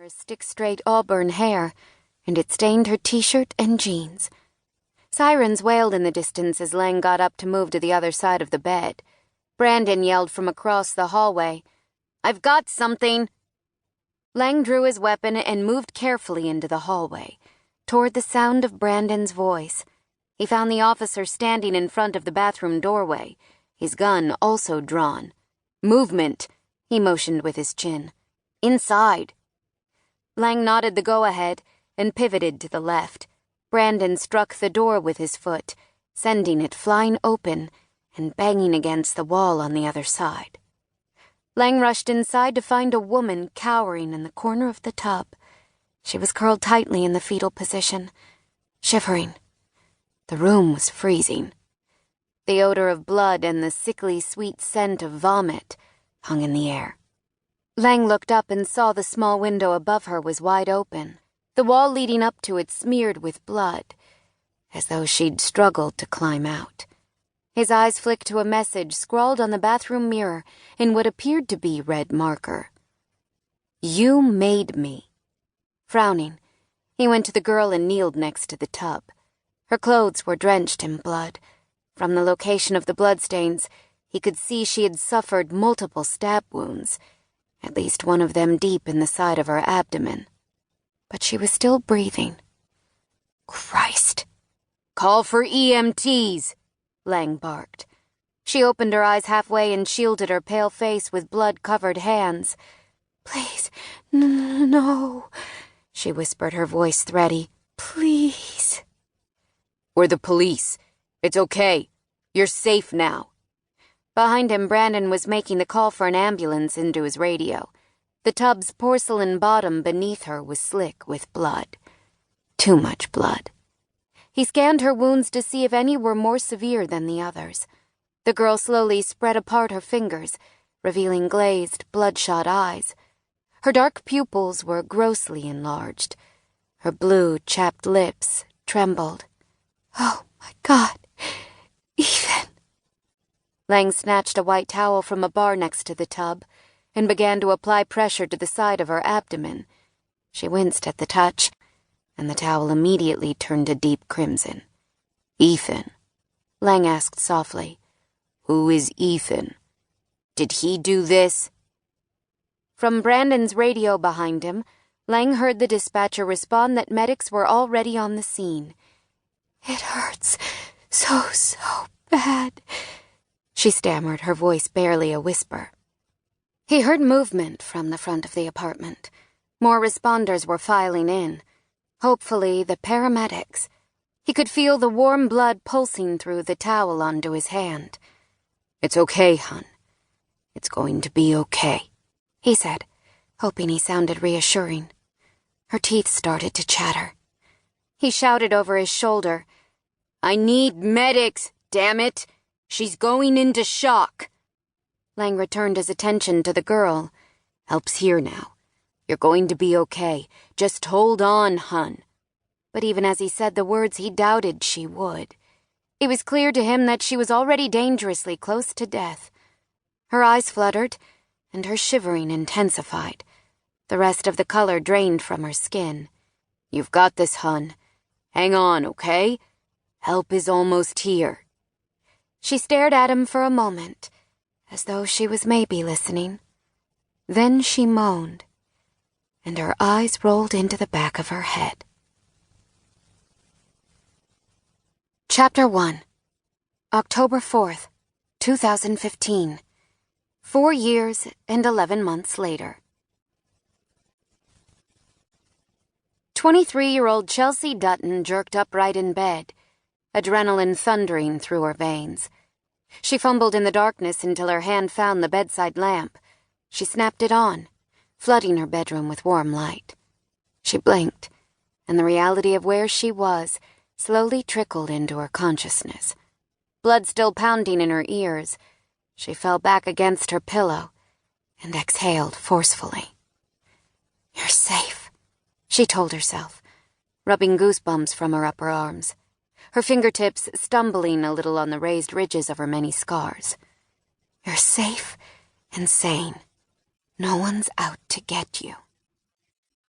her stick-straight auburn hair, and it stained her t-shirt and jeans. Sirens wailed in the distance as Lang got up to move to the other side of the bed. Brandon yelled from across the hallway, "I've got something!" Lang drew his weapon and moved carefully into the hallway, toward the sound of Brandon's voice. He found the officer standing in front of the bathroom doorway, his gun also drawn. "Movement," he motioned with his chin. "Inside." Lang nodded the go-ahead and pivoted to the left. Brandon struck the door with his foot, sending it flying open and banging against the wall on the other side. Lang rushed inside to find a woman cowering in the corner of the tub. She was curled tightly in the fetal position, shivering. The room was freezing. The odor of blood and the sickly sweet scent of vomit hung in the air. Lang looked up and saw the small window above her was wide open, the wall leading up to it smeared with blood, as though she'd struggled to climb out. His eyes flicked to a message scrawled on the bathroom mirror in what appeared to be red marker. "You made me." Frowning, he went to the girl and kneeled next to the tub. Her clothes were drenched in blood. From the location of the bloodstains, he could see she had suffered multiple stab wounds, at least one of them deep in the side of her abdomen. But she was still breathing. Christ! "Call for EMTs!" Lang barked. She opened her eyes halfway and shielded her pale face with blood-covered hands. "Please, no," she whispered, her voice thready. "Please." "We're the police. It's okay. You're safe now." Behind him, Brandon was making the call for an ambulance into his radio. The tub's porcelain bottom beneath her was slick with blood. Too much blood. He scanned her wounds to see if any were more severe than the others. The girl slowly spread apart her fingers, revealing glazed, bloodshot eyes. Her dark pupils were grossly enlarged. Her blue, chapped lips trembled. "Oh, my God, Ethan." Lang snatched a white towel from a bar next to the tub and began to apply pressure to the side of her abdomen. She winced at the touch, and the towel immediately turned a deep crimson. "Ethan?" Lang asked softly. "Who is Ethan? Did he do this?" From Brandon's radio behind him, Lang heard the dispatcher respond that medics were already on the scene. "It hurts so bad," she stammered, her voice barely a whisper. He heard movement from the front of the apartment. More responders were filing in. Hopefully, the paramedics. He could feel the warm blood pulsing through the towel onto his hand. "It's okay, hon. It's going to be okay," he said, hoping he sounded reassuring. Her teeth started to chatter. He shouted over his shoulder, "I need medics, damn it! She's going into shock." Lang returned his attention to the girl. "Help's here now. You're going to be okay. Just hold on, hun." But even as he said the words, he doubted she would. It was clear to him that she was already dangerously close to death. Her eyes fluttered, and her shivering intensified. The rest of the color drained from her skin. "You've got this, hun. Hang on, okay? Help is almost here." She stared at him for a moment, as though she was maybe listening. Then she moaned, and her eyes rolled into the back of her head. Chapter 1. October 4th, 2015. 4 years and 11 months later. 23-year-old Chelsea Dutton jerked upright in bed, adrenaline thundering through her veins. She fumbled in the darkness until her hand found the bedside lamp. She snapped it on, flooding her bedroom with warm light. She blinked, and the reality of where she was slowly trickled into her consciousness. Blood still pounding in her ears, she fell back against her pillow and exhaled forcefully. "You're safe," she told herself, rubbing goosebumps from her upper arms, her fingertips stumbling a little on the raised ridges of her many scars. "You're safe and sane. No one's out to get you."